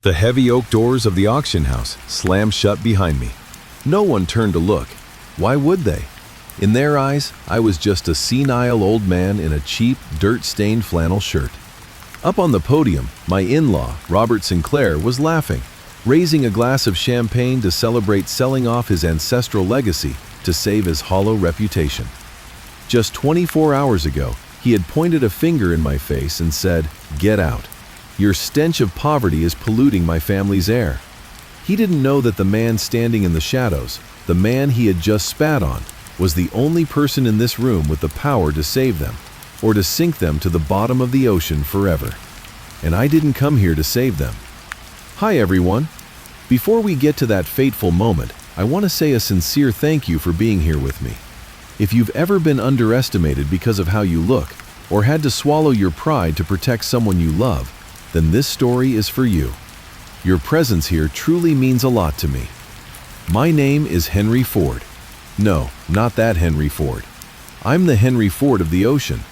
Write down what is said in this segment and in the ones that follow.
The heavy oak doors of the auction house slammed shut behind me. No one turned to look. Why would they? In their eyes, I was just a senile old man in a cheap, dirt-stained flannel shirt. Up on the podium, my in-law, Robert Sinclair, was laughing, raising a glass of champagne to celebrate selling off his ancestral legacy to save his hollow reputation. Just 24 hours ago, he had pointed a finger in my face and said, "Get out. Your stench of poverty is polluting my family's air." He didn't know that the man standing in the shadows, the man he had just spat on, was the only person in this room with the power to save them, or to sink them to the bottom of the ocean forever. And I didn't come here to save them. Hi everyone. Before we get to that fateful moment, I want to say a sincere thank you for being here with me. If you've ever been underestimated because of how you look, or had to swallow your pride to protect someone you love, then this story is for you. Your presence here truly means a lot to me. My name is Henry Ford. No, not that Henry Ford. I'm the Henry Ford of the ocean.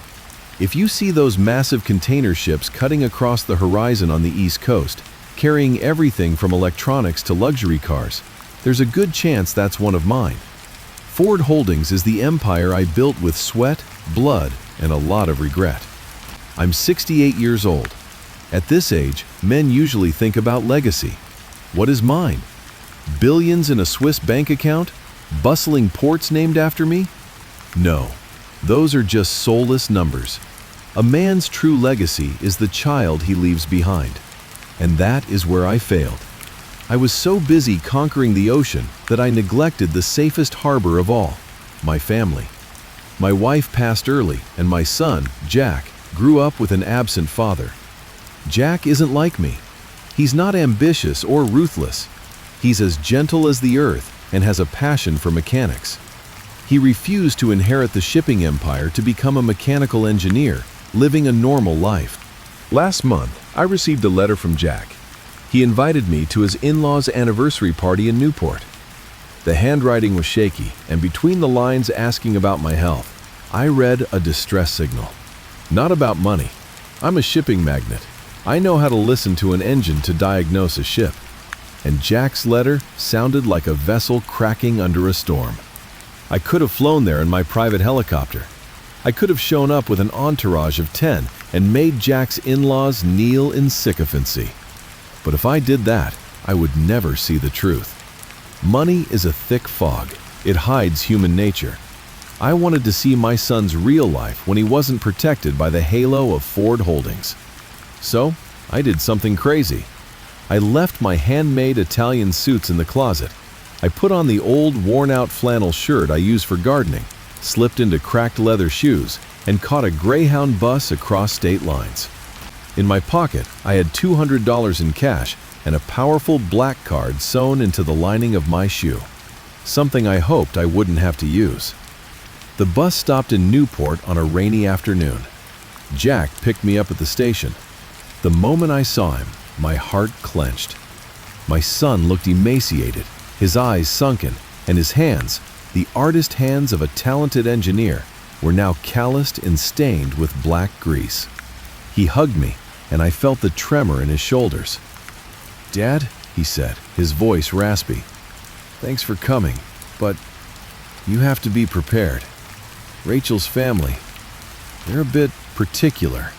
If you see those massive container ships cutting across the horizon on the East Coast, carrying everything from electronics to luxury cars, there's a good chance that's one of mine. Ford Holdings is the empire I built with sweat, blood, and a lot of regret. I'm 68 years old. At this age, men usually think about legacy. What is mine? Billions in a Swiss bank account? Bustling ports named after me? No, those are just soulless numbers. A man's true legacy is the child he leaves behind. And that is where I failed. I was so busy conquering the ocean that I neglected the safest harbor of all, my family. My wife passed early, and my son, Jack, grew up with an absent father. Jack isn't like me. He's not ambitious or ruthless. He's as gentle as the earth and has a passion for mechanics. He refused to inherit the shipping empire to become a mechanical engineer, living a normal life. Last month, I received a letter from Jack. He invited me to his in-laws' anniversary party in Newport. The handwriting was shaky, and between the lines asking about my health, I read a distress signal. Not about money. I'm a shipping magnate. I know how to listen to an engine to diagnose a ship. And Jack's letter sounded like a vessel cracking under a storm. I could have flown there in my private helicopter. I could have shown up with an entourage of 10 and made Jack's in-laws kneel in sycophancy. But if I did that, I would never see the truth. Money is a thick fog. It hides human nature. I wanted to see my son's real life when he wasn't protected by the halo of Ford Holdings. So, I did something crazy. I left my handmade Italian suits in the closet. I put on the old, worn-out flannel shirt I use for gardening, slipped into cracked leather shoes, and caught a Greyhound bus across state lines. In my pocket, I had $200 in cash and a powerful black card sewn into the lining of my shoe, something I hoped I wouldn't have to use. The bus stopped in Newport on a rainy afternoon. Jack picked me up at the station. The moment I saw him, my heart clenched. My son looked emaciated, his eyes sunken, and his hands, the artist hands of a talented engineer, were now calloused and stained with black grease. He hugged me, and I felt the tremor in his shoulders. "Dad," he said, his voice raspy, "thanks for coming, but you have to be prepared. Rachel's family, they're a bit particular."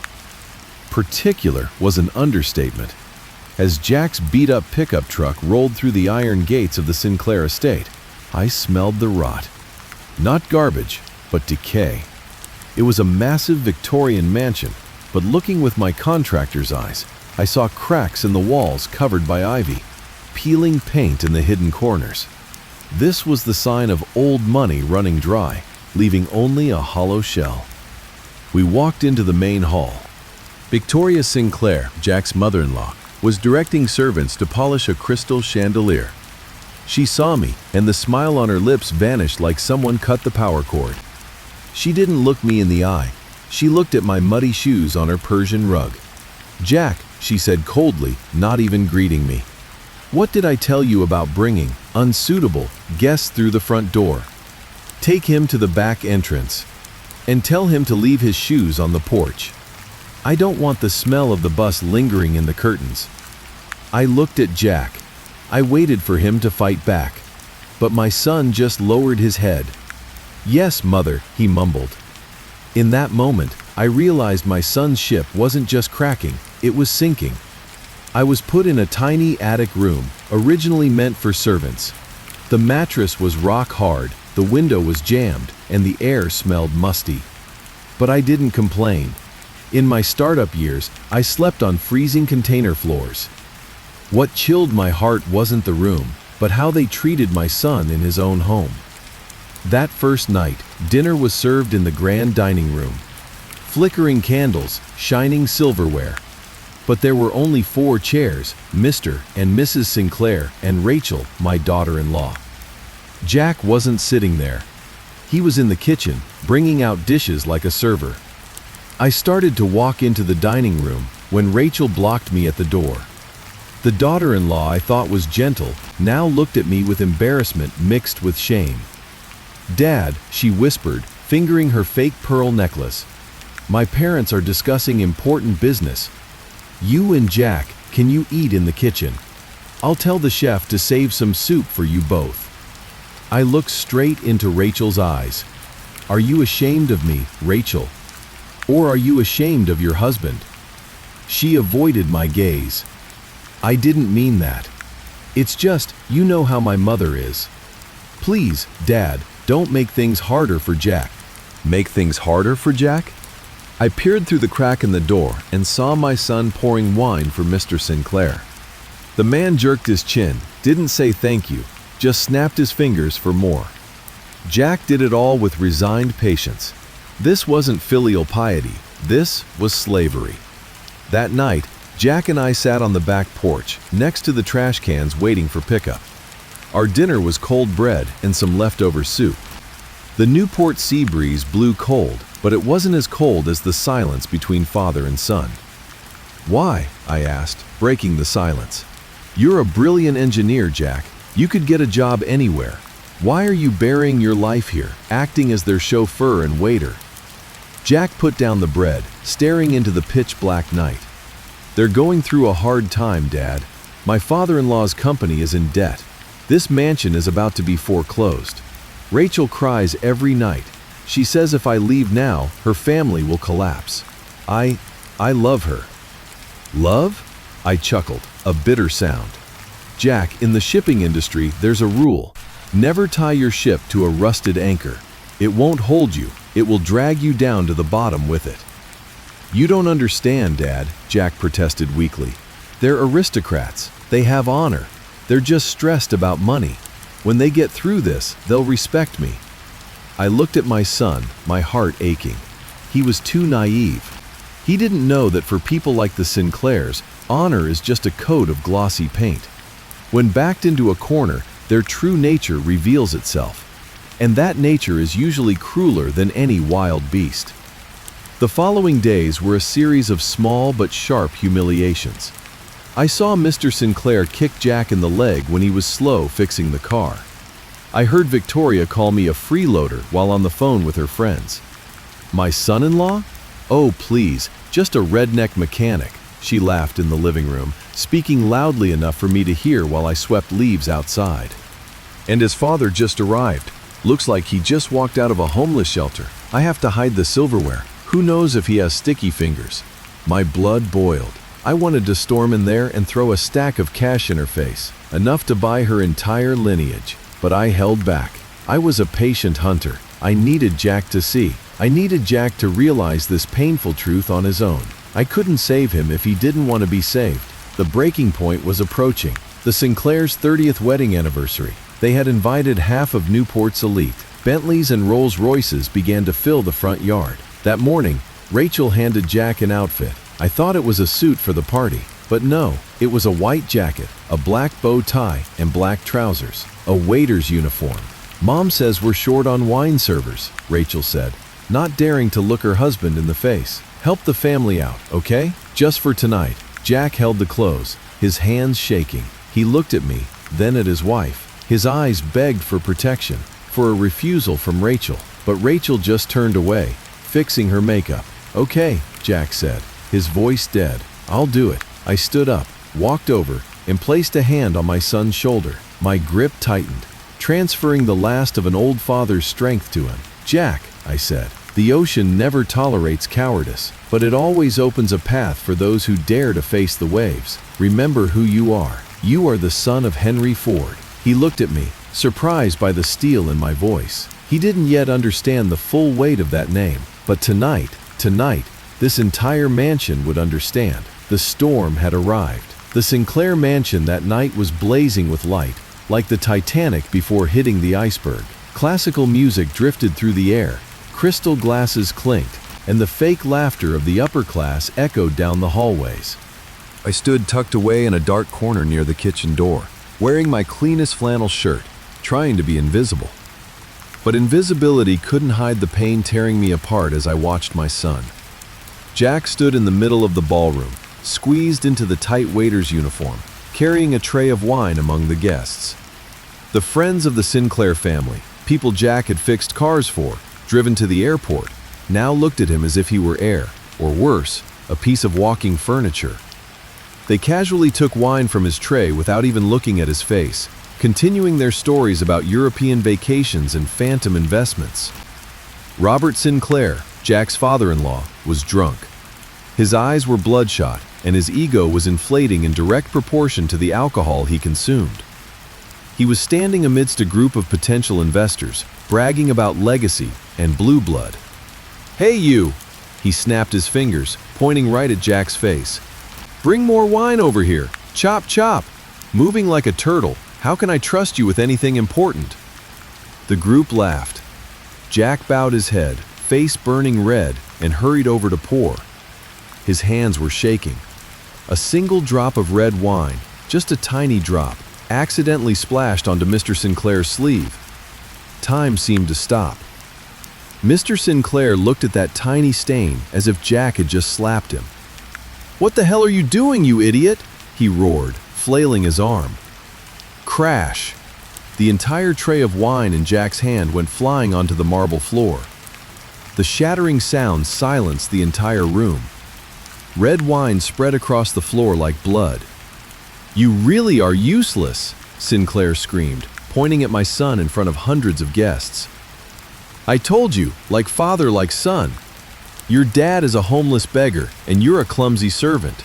Particular was an understatement. As Jack's beat-up pickup truck rolled through the iron gates of the Sinclair estate, I smelled the rot. Not garbage, but decay. It was a massive Victorian mansion, but looking with my contractor's eyes, I saw cracks in the walls covered by ivy, peeling paint in the hidden corners. This was the sign of old money running dry, leaving only a hollow shell. We walked into the main hall. Victoria Sinclair, Jack's mother-in-law, was directing servants to polish a crystal chandelier. She saw me, and the smile on her lips vanished like someone cut the power cord. She didn't look me in the eye. She looked at my muddy shoes on her Persian rug. "Jack," she said coldly, not even greeting me. "What did I tell you about bringing unsuitable guests through the front door? Take him to the back entrance, and tell him to leave his shoes on the porch. I don't want the smell of the bus lingering in the curtains." I looked at Jack. I waited for him to fight back. But my son just lowered his head. "Yes, mother," he mumbled. In that moment, I realized my son's ship wasn't just cracking, it was sinking. I was put in a tiny attic room, originally meant for servants. The mattress was rock hard, the window was jammed, and the air smelled musty. But I didn't complain. In my startup years, I slept on freezing container floors. What chilled my heart wasn't the room, but how they treated my son in his own home. That first night, dinner was served in the grand dining room. Flickering candles, shining silverware. But there were only 4 chairs, Mr. and Mrs. Sinclair and Rachel, my daughter-in-law. Jack wasn't sitting there. He was in the kitchen, bringing out dishes like a server. I started to walk into the dining room when Rachel blocked me at the door. The daughter-in-law I thought was gentle now looked at me with embarrassment mixed with shame. "Dad," she whispered, fingering her fake pearl necklace. "My parents are discussing important business. You and Jack, can you eat in the kitchen? I'll tell the chef to save some soup for you both." I looked straight into Rachel's eyes. "Are you ashamed of me, Rachel? Or are you ashamed of your husband?" She avoided my gaze. "I didn't mean that. It's just, you know how my mother is. Please, Dad, don't make things harder for Jack." "Make things harder for Jack?" I peered through the crack in the door and saw my son pouring wine for Mr. Sinclair. The man jerked his chin, didn't say thank you, just snapped his fingers for more. Jack did it all with resigned patience. This wasn't filial piety, this was slavery. That night, Jack and I sat on the back porch, next to the trash cans waiting for pickup. Our dinner was cold bread and some leftover soup. The Newport sea breeze blew cold, but it wasn't as cold as the silence between father and son. "Why?" I asked, breaking the silence. "You're a brilliant engineer, Jack. You could get a job anywhere. Why are you burying your life here, acting as their chauffeur and waiter?" Jack put down the bread, staring into the pitch-black night. "They're going through a hard time, Dad. My father-in-law's company is in debt. This mansion is about to be foreclosed. Rachel cries every night. She says if I leave now, her family will collapse. I love her." "Love?" I chuckled, a bitter sound. "Jack, in the shipping industry, there's a rule. Never tie your ship to a rusted anchor. It won't hold you, it will drag you down to the bottom with it." "You don't understand, Dad," Jack protested weakly. "They're aristocrats. They have honor. They're just stressed about money. When they get through this, they'll respect me." I looked at my son, my heart aching. He was too naive. He didn't know that for people like the Sinclairs, honor is just a coat of glossy paint. When backed into a corner, their true nature reveals itself. And that nature is usually crueler than any wild beast. The following days were a series of small but sharp humiliations. I saw Mr. Sinclair kick Jack in the leg when he was slow fixing the car. I heard Victoria call me a freeloader while on the phone with her friends. "My son-in-law? Oh, please, just a redneck mechanic," she laughed in the living room, speaking loudly enough for me to hear while I swept leaves outside. "And his father just arrived. Looks like he just walked out of a homeless shelter. I have to hide the silverware. Who knows if he has sticky fingers?" My blood boiled. I wanted to storm in there and throw a stack of cash in her face, enough to buy her entire lineage. But I held back. I was a patient hunter. I needed Jack to see. I needed Jack to realize this painful truth on his own. I couldn't save him if he didn't want to be saved. The breaking point was approaching. The Sinclairs' 30th wedding anniversary. They had invited half of Newport's elite. Bentleys and Rolls Royces began to fill the front yard. That morning, Rachel handed Jack an outfit. I thought it was a suit for the party, but no, it was a white jacket, a black bow tie, and black trousers. A waiter's uniform. "Mom says we're short on wine servers," Rachel said, not daring to look her husband in the face. "Help the family out, okay? Just for tonight." Jack held the clothes, his hands shaking. He looked at me, then at his wife. His eyes begged for protection, for a refusal from Rachel. But Rachel just turned away, fixing her makeup. "Okay," Jack said, his voice dead. "I'll do it." I stood up, walked over, and placed a hand on my son's shoulder. My grip tightened, transferring the last of an old father's strength to him. "Jack," I said, "the ocean never tolerates cowardice, but it always opens a path for those who dare to face the waves. Remember who you are. You are the son of Henry Ford." He looked at me, surprised by the steel in my voice. He didn't yet understand the full weight of that name, but tonight, this entire mansion would understand. The storm had arrived. The Sinclair mansion that night was blazing with light, like the Titanic before hitting the iceberg. Classical music drifted through the air, crystal glasses clinked, and the fake laughter of the upper class echoed down the hallways. I stood tucked away in a dark corner near the kitchen door, wearing my cleanest flannel shirt, trying to be invisible. But invisibility couldn't hide the pain tearing me apart as I watched my son. Jack stood in the middle of the ballroom, squeezed into the tight waiter's uniform, carrying a tray of wine among the guests. The friends of the Sinclair family, people Jack had fixed cars for, driven to the airport, now looked at him as if he were air, or worse, a piece of walking furniture. They casually took wine from his tray without even looking at his face, continuing their stories about European vacations and phantom investments. Robert Sinclair, Jack's father-in-law, was drunk. His eyes were bloodshot, and his ego was inflating in direct proportion to the alcohol he consumed. He was standing amidst a group of potential investors, bragging about legacy and blue blood. "Hey you!" He snapped his fingers, pointing right at Jack's face. "Bring more wine over here! Chop chop! Moving like a turtle, how can I trust you with anything important?" The group laughed. Jack bowed his head, face burning red, and hurried over to pour. His hands were shaking. A single drop of red wine, just a tiny drop, accidentally splashed onto Mr. Sinclair's sleeve. Time seemed to stop. Mr. Sinclair looked at that tiny stain as if Jack had just slapped him. "What the hell are you doing, you idiot?" he roared, flailing his arm. Crash! The entire tray of wine in Jack's hand went flying onto the marble floor. The shattering sound silenced the entire room. Red wine spread across the floor like blood. "You really are useless," Sinclair screamed, pointing at my son in front of hundreds of guests. "I told you, like father, like son. Your dad is a homeless beggar, and you're a clumsy servant.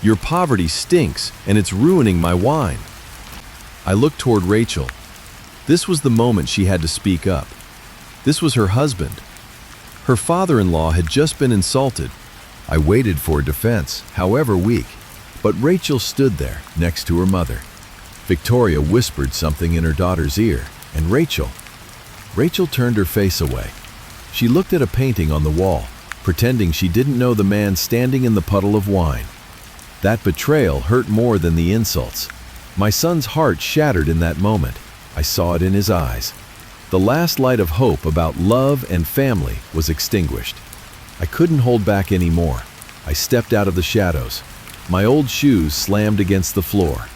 Your poverty stinks, and it's ruining my wine." I looked toward Rachel. This was the moment she had to speak up. This was her husband. Her father-in-law had just been insulted. I waited for defense, however weak, but Rachel stood there, next to her mother. Victoria whispered something in her daughter's ear, and Rachel turned her face away. She looked at a painting on the wall, pretending she didn't know the man standing in the puddle of wine. That betrayal hurt more than the insults. My son's heart shattered in that moment. I saw it in his eyes. The last light of hope about love and family was extinguished. I couldn't hold back anymore. I stepped out of the shadows. My old shoes slammed against the floor.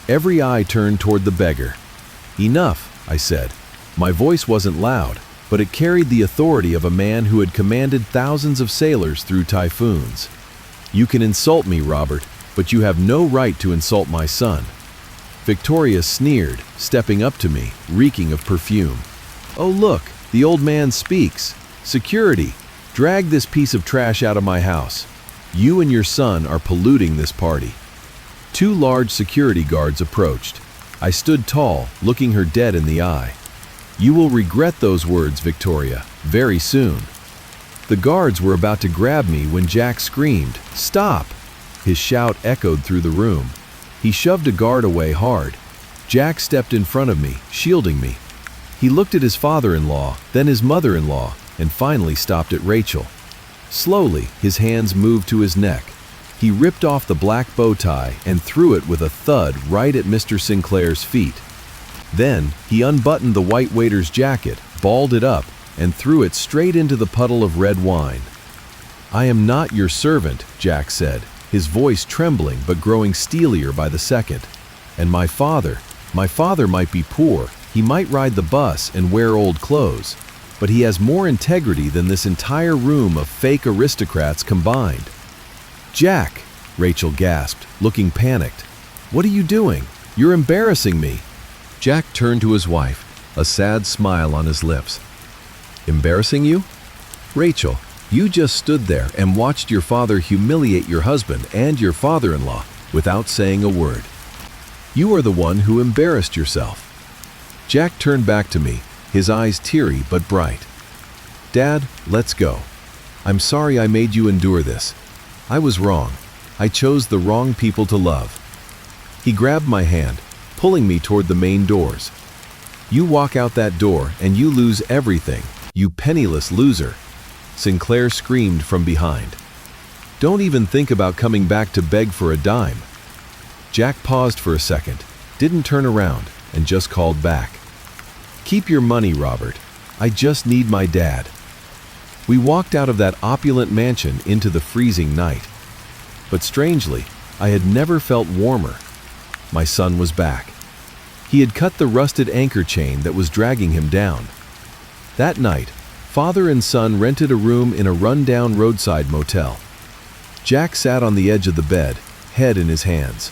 Every eye turned toward the beggar. "Enough," I said. My voice wasn't loud, but it carried the authority of a man who had commanded thousands of sailors through typhoons. "You can insult me, Robert, but you have no right to insult my son." Victoria sneered, stepping up to me, reeking of perfume. "Oh look, the old man speaks. Security, drag this piece of trash out of my house. You and your son are polluting this party." Two large security guards approached. I stood tall, looking her dead in the eye. "You will regret those words, Victoria, very soon." The guards were about to grab me when Jack screamed, "Stop!" His shout echoed through the room. He shoved a guard away hard. Jack stepped in front of me, shielding me. He looked at his father-in-law, then his mother-in-law, and finally stopped at Rachel. Slowly, his hands moved to his neck. He ripped off the black bow tie and threw it with a thud right at Mr. Sinclair's feet. Then, he unbuttoned the white waiter's jacket, balled it up, and threw it straight into the puddle of red wine. "I am not your servant," Jack said, his voice trembling but growing steelier by the second. "And my father might be poor, he might ride the bus and wear old clothes, but he has more integrity than this entire room of fake aristocrats combined." "Jack!" Rachel gasped, looking panicked. What are you doing? You're embarrassing me." Jack turned to his wife, a sad smile on his lips. "Embarrassing you? Rachel, you just stood there and watched your father humiliate your husband and your father-in-law without saying a word. You are the one who embarrassed yourself." Jack turned back to me, his eyes teary but bright. "Dad, let's go. I'm sorry I made you endure this. I was wrong. I chose the wrong people to love." He grabbed my hand, pulling me toward the main doors. "You walk out that door and you lose everything, you penniless loser," Sinclair screamed from behind. "Don't even think about coming back to beg for a dime." Jack paused for a second, didn't turn around, and just called back. "Keep your money, Robert. I just need my dad." We walked out of that opulent mansion into the freezing night. But strangely, I had never felt warmer. My son was back. He had cut the rusted anchor chain that was dragging him down. That night, father and son rented a room in a run-down roadside motel. Jack sat on the edge of the bed, head in his hands.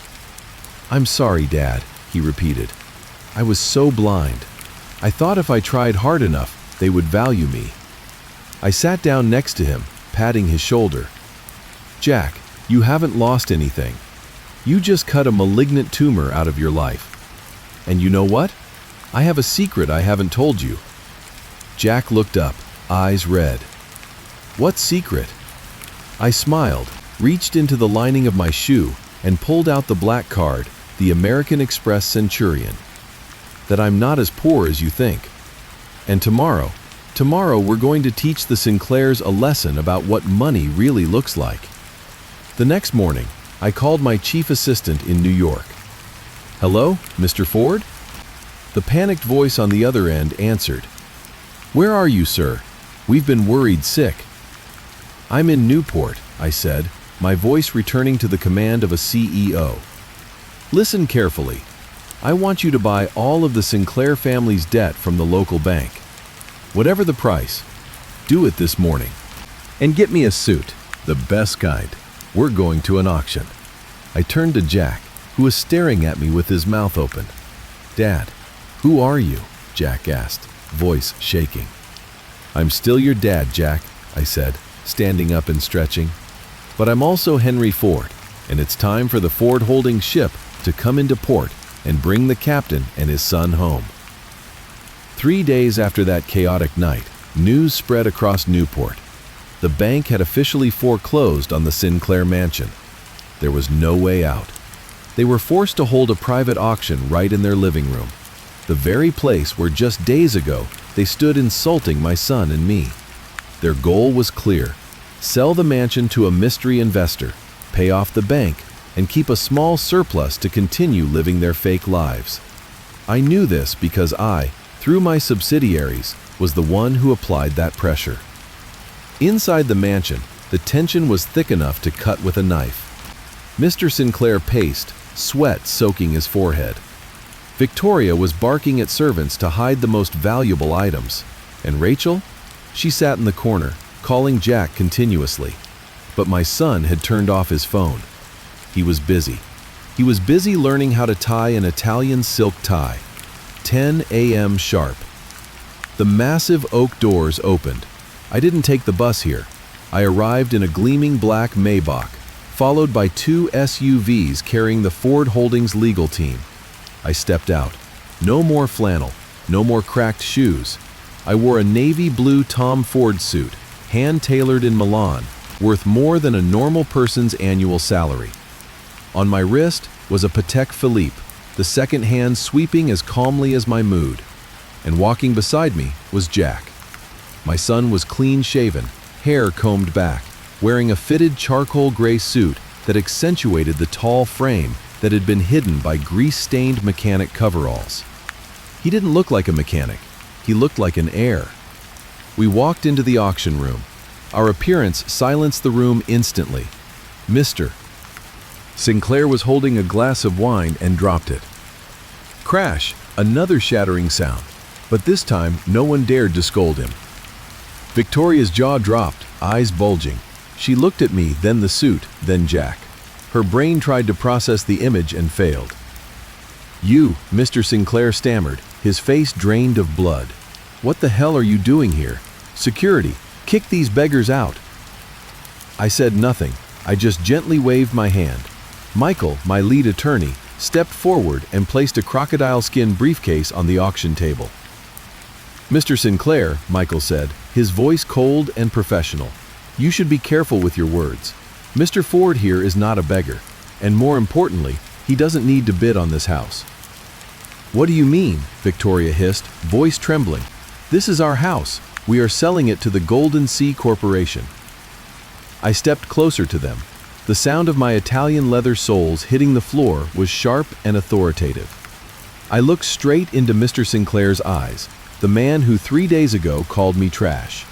"I'm sorry, Dad," he repeated. "I was so blind. I thought if I tried hard enough, they would value me." I sat down next to him, patting his shoulder. "Jack, you haven't lost anything. You just cut a malignant tumor out of your life. And you know what? I have a secret I haven't told you." Jack looked up, eyes red. "What secret?" I smiled, reached into the lining of my shoe, and pulled out the black card, the American Express Centurion. "That I'm not as poor as you think. And tomorrow we're going to teach the Sinclairs a lesson about what money really looks like." The next morning, I called my chief assistant in New York. "Hello, Mr. Ford?" The panicked voice on the other end answered. "Where are you, sir? We've been worried sick." "I'm in Newport," I said, my voice returning to the command of a CEO. "Listen carefully. I want you to buy all of the Sinclair family's debt from the local bank. Whatever the price, do it this morning. And get me a suit, the best kind. We're going to an auction." I turned to Jack, who was staring at me with his mouth open. "Dad, who are you?" Jack asked, voice shaking. "I'm still your dad, Jack," I said, standing up and stretching. "But I'm also Henry Ford, and it's time for the Ford Holdings ship to come into port and bring the captain and his son home." 3 days after that chaotic night, news spread across Newport. The bank had officially foreclosed on the Sinclair mansion. There was no way out. They were forced to hold a private auction right in their living room, the very place where just days ago they stood insulting my son and me. Their goal was clear: sell the mansion to a mystery investor, pay off the bank, and keep a small surplus to continue living their fake lives. I knew this because I, through my subsidiaries, was the one who applied that pressure. Inside the mansion, the tension was thick enough to cut with a knife. Mr. Sinclair paced, sweat soaking his forehead. Victoria was barking at servants to hide the most valuable items. And Rachel? She sat in the corner, calling Jack continuously. But my son had turned off his phone. He was busy. He was busy learning how to tie an Italian silk tie. 10 a.m. sharp. The massive oak doors opened. I didn't take the bus here. I arrived in a gleaming black Maybach, followed by 2 SUVs carrying the Ford Holdings legal team. I stepped out. No more flannel, no more cracked shoes. I wore a navy blue Tom Ford suit, hand-tailored in Milan, worth more than a normal person's annual salary. On my wrist was a Patek Philippe, the second hand sweeping as calmly as my mood. And walking beside me was Jack. My son was clean-shaven, hair combed back, wearing a fitted charcoal gray suit that accentuated the tall frame that had been hidden by grease-stained mechanic coveralls. He didn't look like a mechanic. He looked like an heir. We walked into the auction room. Our appearance silenced the room instantly. "Mr." Sinclair was holding a glass of wine and dropped it. Crash, another shattering sound, but this time no one dared to scold him. Victoria's jaw dropped, eyes bulging. She looked at me, then the suit, then Jack. Her brain tried to process the image and failed. "You," Mr. Sinclair stammered, his face drained of blood. "What the hell are you doing here? Security, kick these beggars out." I said nothing. I just gently waved my hand. Michael, my lead attorney, stepped forward and placed a crocodile skin briefcase on the auction table. "Mr. Sinclair," Michael said, his voice cold and professional, "you should be careful with your words. Mr. Ford here is not a beggar, and more importantly, he doesn't need to bid on this house." "What do you mean?" Victoria hissed, voice trembling. "This is our house. We are selling it to the Golden Sea Corporation." I stepped closer to them. The sound of my Italian leather soles hitting the floor was sharp and authoritative. I looked straight into Mr. Sinclair's eyes, the man who 3 days ago called me trash.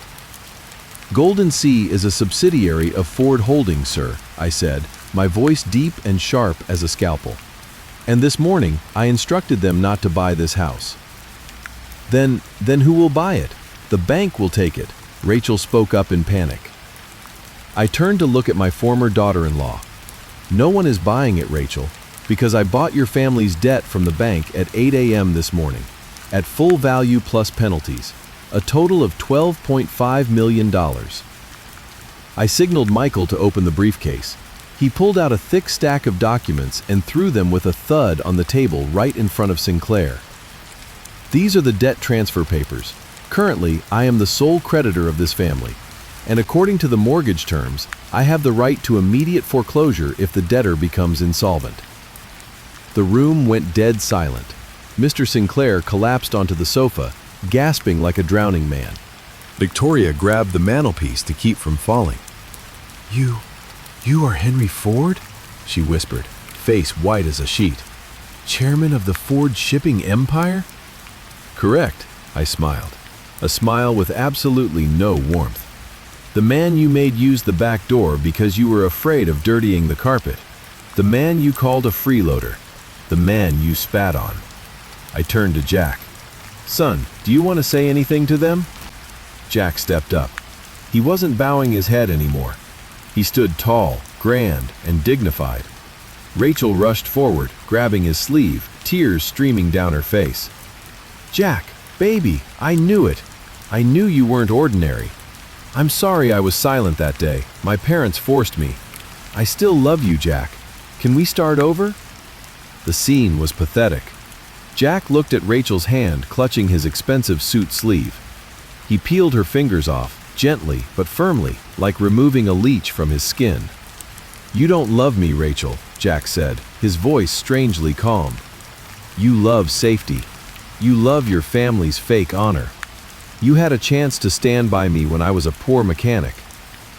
"Golden Sea is a subsidiary of Ford Holdings, sir," I said, my voice deep and sharp as a scalpel. "And this morning, I instructed them not to buy this house." Then who will buy it? The bank will take it," Rachel spoke up in panic. I turned to look at my former daughter-in-law. "No one is buying it, Rachel, because I bought your family's debt from the bank at 8 a.m. this morning, at full value plus penalties, a total of $12.5 million. I signaled Michael to open the briefcase. He pulled out a thick stack of documents and threw them with a thud on the table right in front of Sinclair. "These are the debt transfer papers. Currently, I am the sole creditor of this family, and according to the mortgage terms, I have the right to immediate foreclosure if the debtor becomes insolvent." The room went dead silent. Mr. Sinclair collapsed onto the sofa, gasping like a drowning man. Victoria grabbed the mantelpiece to keep from falling. You are Henry Ford?" she whispered, face white as a sheet. "Chairman of the Ford shipping empire?" "Correct," I smiled, a smile with absolutely no warmth. "The man you made use the back door because you were afraid of dirtying the carpet. The man you called a freeloader. The man you spat on." I turned to Jack. "Son, do you want to say anything to them?" Jack stepped up. He wasn't bowing his head anymore. He stood tall, grand, and dignified. Rachel rushed forward, grabbing his sleeve, tears streaming down her face. "Jack, baby, I knew it. I knew you weren't ordinary. I'm sorry I was silent that day. My parents forced me. I still love you, Jack. Can we start over?" The scene was pathetic. Jack looked at Rachel's hand clutching his expensive suit sleeve. He peeled her fingers off, gently but firmly, like removing a leech from his skin. "You don't love me, Rachel," Jack said, his voice strangely calm. "You love safety. You love your family's fake honor. You had a chance to stand by me when I was a poor mechanic,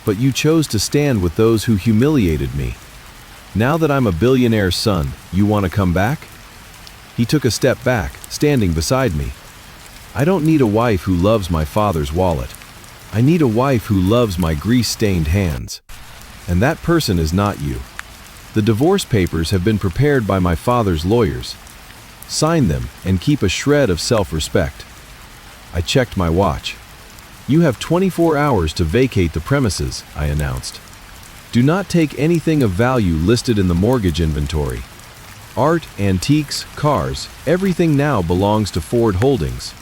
but you chose to stand with those who humiliated me. Now that I'm a billionaire's son, you want to come back?" He took a step back, standing beside me. "I don't need a wife who loves my father's wallet. I need a wife who loves my grease-stained hands. And that person is not you. The divorce papers have been prepared by my father's lawyers. Sign them and keep a shred of self-respect." I checked my watch. "You have 24 hours to vacate the premises," I announced. "Do not take anything of value listed in the mortgage inventory. Art, antiques, cars, everything now belongs to Ford Holdings."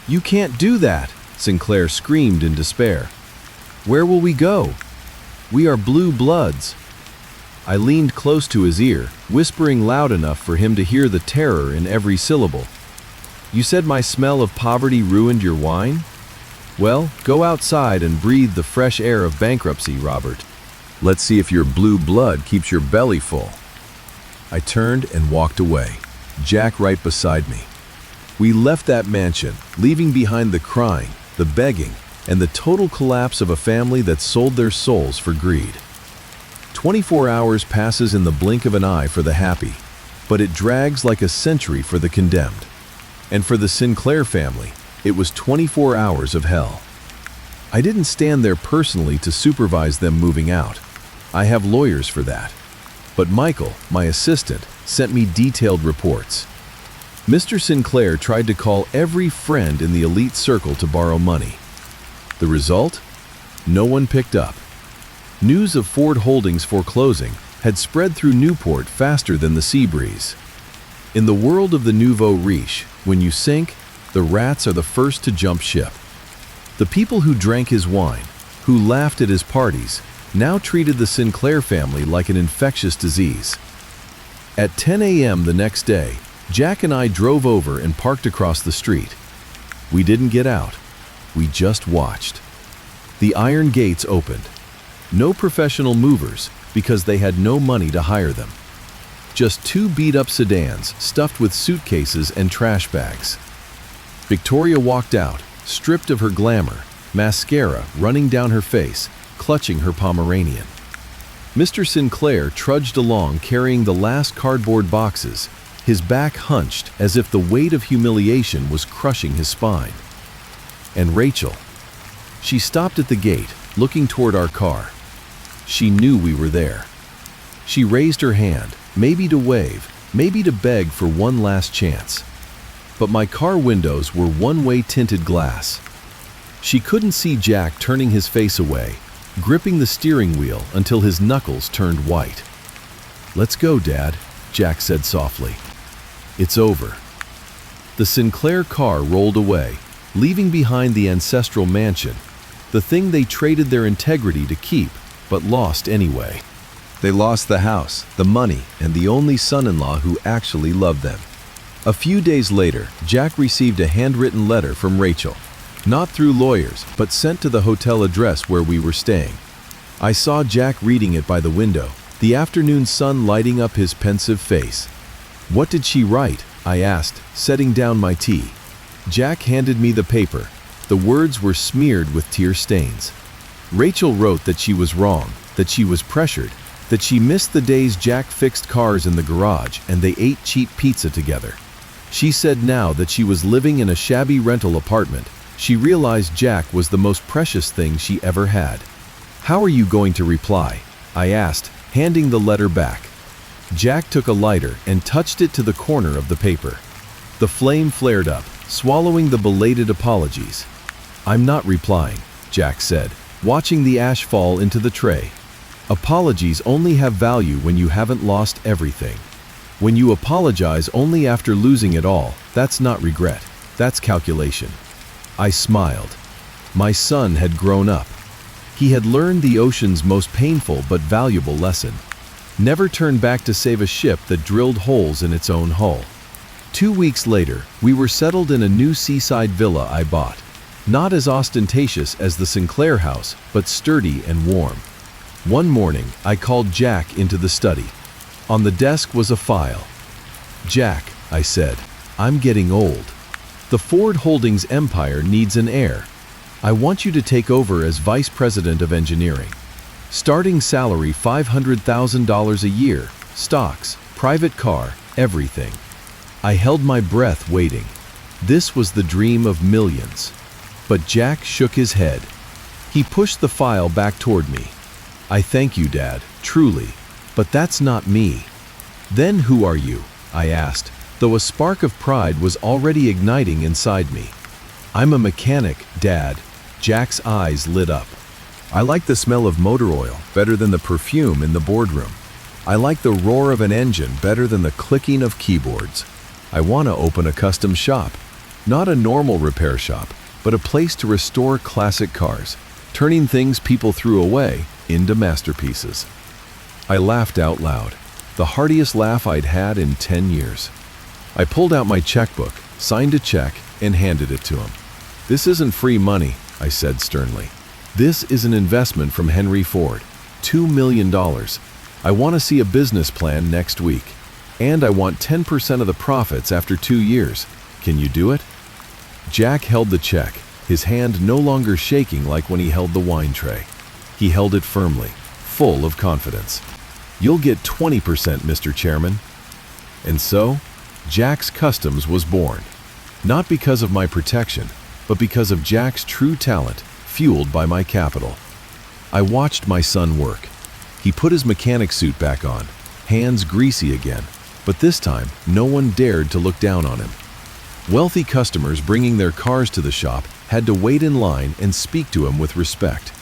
"You can't do that," Sinclair screamed in despair. "Where will we go? We are blue bloods." I leaned close to his ear, whispering loud enough for him to hear the terror in every syllable. "You said my smell of poverty ruined your wine? Well, go outside and breathe the fresh air of bankruptcy, Robert. Let's see if your blue blood keeps your belly full." I turned and walked away, Jack right beside me. We left that mansion, leaving behind the crying, the begging, and the total collapse of a family that sold their souls for greed. 24 hours passes in the blink of an eye for the happy, but it drags like a century for the condemned. And for the Sinclair family, it was 24 hours of hell. I didn't stand there personally to supervise them moving out. I have lawyers for that. But Michael, my assistant, sent me detailed reports. Mr. Sinclair tried to call every friend in the elite circle to borrow money. The result? No one picked up. News of Ford Holdings foreclosing had spread through Newport faster than the sea breeze. In the world of the nouveau riche, when you sink, the rats are the first to jump ship. The people who drank his wine, who laughed at his parties, now treated the Sinclair family like an infectious disease. At 10 a.m. the next day, Jack and I drove over and parked across the street. We didn't get out. We just watched. The iron gates opened. No professional movers, because they had no money to hire them. Just two beat-up sedans stuffed with suitcases and trash bags. Victoria walked out, stripped of her glamour, mascara running down her face, clutching her Pomeranian. Mr. Sinclair trudged along carrying the last cardboard boxes, his back hunched as if the weight of humiliation was crushing his spine. And Rachel. She stopped at the gate, looking toward our car. She knew we were there. She raised her hand, maybe to wave, maybe to beg for one last chance. But my car windows were one-way tinted glass. She couldn't see Jack turning his face away, gripping the steering wheel until his knuckles turned white. "Let's go, Dad," Jack said softly. "It's over." The Sinclair car rolled away, leaving behind the ancestral mansion, the thing they traded their integrity to keep, but lost anyway. They lost the house, the money, and the only son-in-law who actually loved them. A few days later, Jack received a handwritten letter from Rachel. Not through lawyers, but sent to the hotel address where we were staying. I saw Jack reading it by the window, the afternoon sun lighting up his pensive face. "What did she write?" I asked, setting down my tea. Jack handed me the paper. The words were smeared with tear stains. Rachel wrote that she was wrong, that she was pressured, that she missed the days Jack fixed cars in the garage and they ate cheap pizza together. She said now that she was living in a shabby rental apartment, she realized Jack was the most precious thing she ever had. "How are you going to reply?" I asked, handing the letter back. Jack took a lighter and touched it to the corner of the paper. The flame flared up, swallowing the belated apologies. "I'm not replying," Jack said, watching the ash fall into the tray. "Apologies only have value when you haven't lost everything. When you apologize only after losing it all, that's not regret, that's calculation." I smiled. My son had grown up. He had learned the ocean's most painful but valuable lesson. Never turn back to save a ship that drilled holes in its own hull. 2 weeks later, we were settled in a new seaside villa I bought. Not as ostentatious as the Sinclair house, but sturdy and warm. One morning, I called Jack into the study. On the desk was a file. "Jack," I said, "I'm getting old. The Ford Holdings empire needs an heir. I want you to take over as vice president of engineering. Starting salary $500,000 a year, stocks, private car, everything." I held my breath waiting. This was the dream of millions. But Jack shook his head. He pushed the file back toward me. "I thank you, Dad, truly, but that's not me." "Then who are you?" I asked, though a spark of pride was already igniting inside me. "I'm a mechanic, Dad." Jack's eyes lit up. "I like the smell of motor oil better than the perfume in the boardroom. I like the roar of an engine better than the clicking of keyboards. I want to open a custom shop, not a normal repair shop, but a place to restore classic cars, turning things people threw away into masterpieces." I laughed out loud, the heartiest laugh I'd had in 10 years. I pulled out my checkbook, signed a check, and handed it to him. "This isn't free money," I said sternly. "This is an investment from Henry Ford, $2 million. I want to see a business plan next week. And I want 10% of the profits after 2 years. Can you do it?" Jack held the check, his hand no longer shaking like when he held the wine tray. He held it firmly, full of confidence. "You'll get 20%, Mr. Chairman." And so, Jack's Customs was born. Not because of my protection, but because of Jack's true talent, fueled by my capital. I watched my son work. He put his mechanic suit back on, hands greasy again, but this time no one dared to look down on him. Wealthy customers bringing their cars to the shop had to wait in line and speak to him with respect,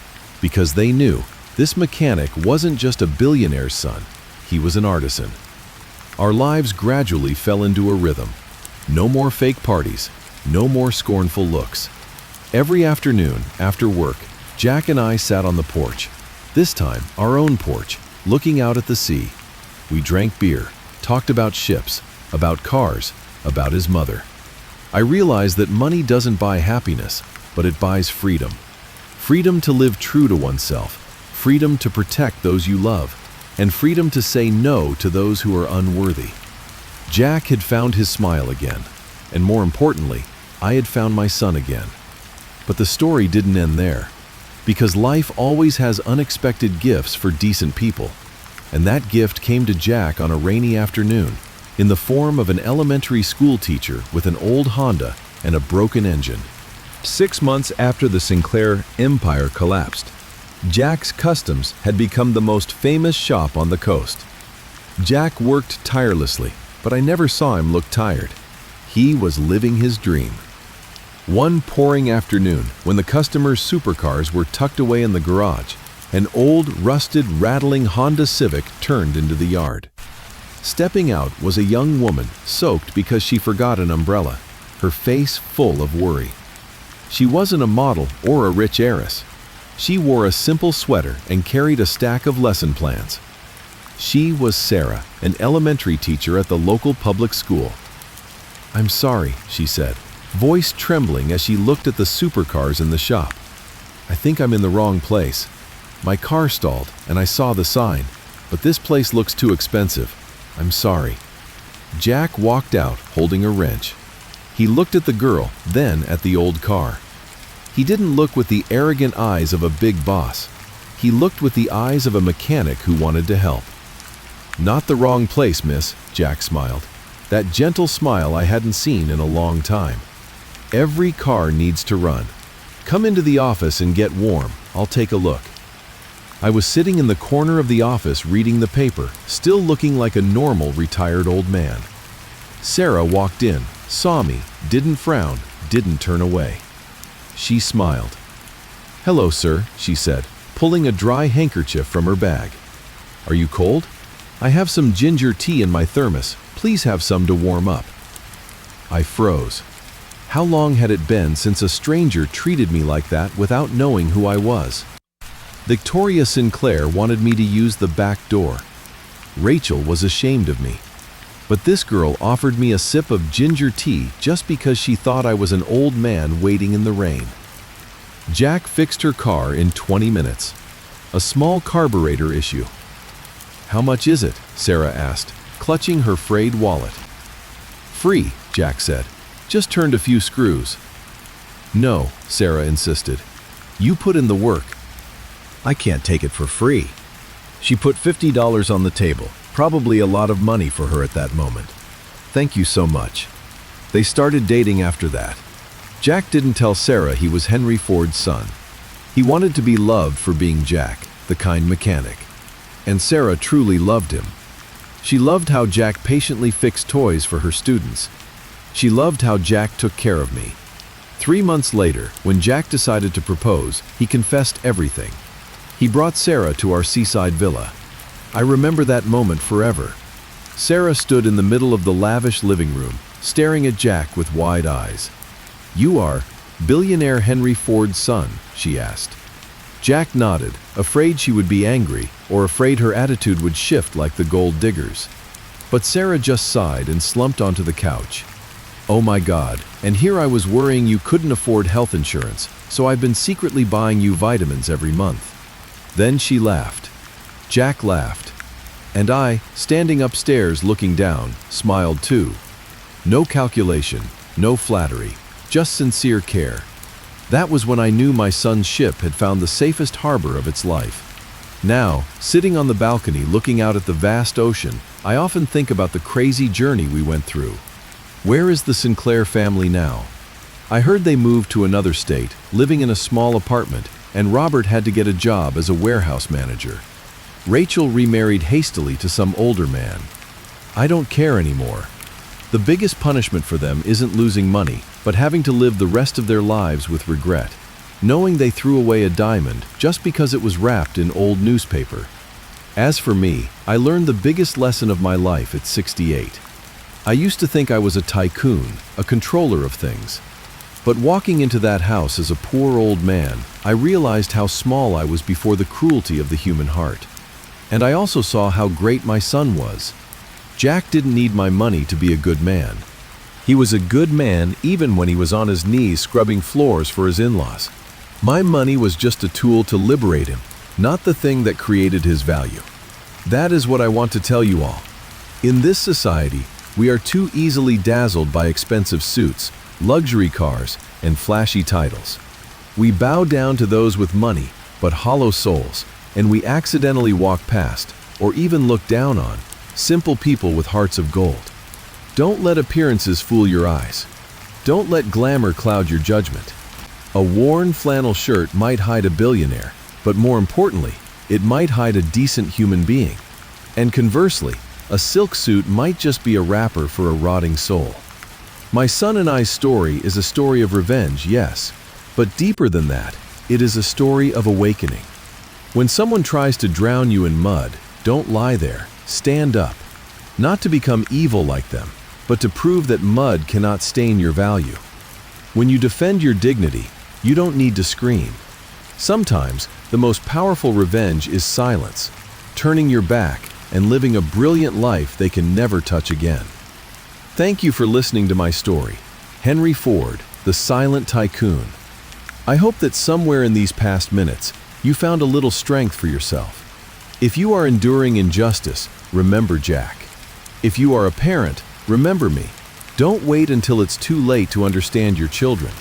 because they knew this mechanic wasn't just a billionaire's son, he was an artisan. Our lives gradually fell into a rhythm. No more fake parties, no more scornful looks. Every afternoon, after work, Jack and I sat on the porch, this time our own porch, looking out at the sea. We drank beer, talked about ships, about cars, about his mother. I realized that money doesn't buy happiness, but it buys freedom. Freedom to live true to oneself, freedom to protect those you love, and freedom to say no to those who are unworthy. Jack had found his smile again, and more importantly, I had found my son again. But the story didn't end there, because life always has unexpected gifts for decent people, and that gift came to Jack on a rainy afternoon in the form of an elementary school teacher with an old Honda and a broken engine. 6 months after the Sinclair empire collapsed, Jack's Customs had become the most famous shop on the coast. Jack worked tirelessly, but I never saw him look tired. He was living his dream. One pouring afternoon, when the customers' supercars were tucked away in the garage, an old, rusted, rattling Honda Civic turned into the yard. Stepping out was a young woman, soaked because she forgot an umbrella, her face full of worry. She wasn't a model or a rich heiress. She wore a simple sweater and carried a stack of lesson plans. She was Sarah, an elementary teacher at the local public school. "I'm sorry," she said, voice trembling as she looked at the supercars in the shop. "I think I'm in the wrong place. My car stalled and I saw the sign, but this place looks too expensive. I'm sorry." Jack walked out holding a wrench. He looked at the girl, then at the old car. He didn't look with the arrogant eyes of a big boss. He looked with the eyes of a mechanic who wanted to help. "Not the wrong place, miss," Jack smiled. That gentle smile I hadn't seen in a long time. "Every car needs to run. Come into the office and get warm. I'll take a look." I was sitting in the corner of the office reading the paper, still looking like a normal retired old man. Sarah walked in, saw me, didn't frown, didn't turn away. She smiled. "Hello, sir," she said, pulling a dry handkerchief from her bag. "Are you cold? I have some ginger tea in my thermos. Please have some to warm up." I froze. How long had it been since a stranger treated me like that without knowing who I was? Victoria Sinclair wanted me to use the back door. Rachel was ashamed of me. But this girl offered me a sip of ginger tea just because she thought I was an old man waiting in the rain. Jack fixed her car in 20 minutes. A small carburetor issue. "How much is it?" Sarah asked, clutching her frayed wallet. "Free," Jack said. "Just turned a few screws." "No," Sarah insisted. "You put in the work. I can't take it for free." She put $50 on the table, probably a lot of money for her at that moment. "Thank you so much." They started dating after that. Jack didn't tell Sarah he was Henry Ford's son. He wanted to be loved for being Jack, the kind mechanic. And Sarah truly loved him. She loved how Jack patiently fixed toys for her students. She loved how Jack took care of me. 3 months later, when Jack decided to propose, he confessed everything. He brought Sarah to our seaside villa. I remember that moment forever. Sarah stood in the middle of the lavish living room, staring at Jack with wide eyes. "You are billionaire Henry Ford's son?" she asked. Jack nodded, afraid she would be angry, or afraid her attitude would shift like the gold diggers. But Sarah just sighed and slumped onto the couch. "Oh my God, and here I was worrying you couldn't afford health insurance, so I've been secretly buying you vitamins every month." Then she laughed. Jack laughed. And I, standing upstairs looking down, smiled too. No calculation, no flattery, just sincere care. That was when I knew my son's ship had found the safest harbor of its life. Now, sitting on the balcony looking out at the vast ocean, I often think about the crazy journey we went through. Where is the Sinclair family now? I heard they moved to another state, living in a small apartment, and Robert had to get a job as a warehouse manager. Rachel remarried hastily to some older man. I don't care anymore. The biggest punishment for them isn't losing money, but having to live the rest of their lives with regret, knowing they threw away a diamond just because it was wrapped in old newspaper. As for me, I learned the biggest lesson of my life at 68. I used to think I was a tycoon, a controller of things. But walking into that house as a poor old man, I realized how small I was before the cruelty of the human heart. And I also saw how great my son was. Jack didn't need my money to be a good man. He was a good man even when he was on his knees scrubbing floors for his in-laws. My money was just a tool to liberate him, not the thing that created his value. That is what I want to tell you all. In this society, we are too easily dazzled by expensive suits, luxury cars, and flashy titles. We bow down to those with money, but hollow souls, and we accidentally walk past, or even look down on, simple people with hearts of gold. Don't let appearances fool your eyes. Don't let glamour cloud your judgment. A worn flannel shirt might hide a billionaire, but more importantly, it might hide a decent human being. And conversely, a silk suit might just be a wrapper for a rotting soul. My son and I's story is a story of revenge, yes, but deeper than that, it is a story of awakening. When someone tries to drown you in mud, don't lie there, stand up. Not to become evil like them, but to prove that mud cannot stain your value. When you defend your dignity, you don't need to scream. Sometimes, the most powerful revenge is silence, turning your back and living a brilliant life they can never touch again. Thank you for listening to my story, Henry Ford, the Silent Tycoon. I hope that somewhere in these past minutes, you found a little strength for yourself. If you are enduring injustice, remember Jack. If you are a parent, remember me. Don't wait until it's too late to understand your children.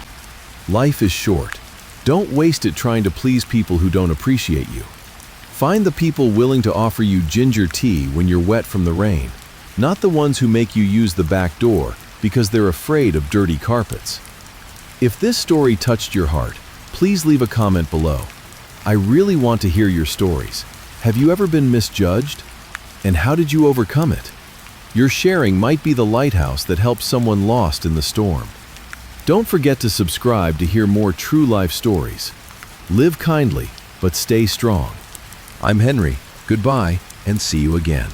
Life is short. Don't waste it trying to please people who don't appreciate you. Find the people willing to offer you ginger tea when you're wet from the rain, not the ones who make you use the back door because they're afraid of dirty carpets. If this story touched your heart, please leave a comment below. I really want to hear your stories. Have you ever been misjudged? And how did you overcome it? Your sharing might be the lighthouse that helps someone lost in the storm. Don't forget to subscribe to hear more true life stories. Live kindly, but stay strong. I'm Henry. Goodbye, and see you again.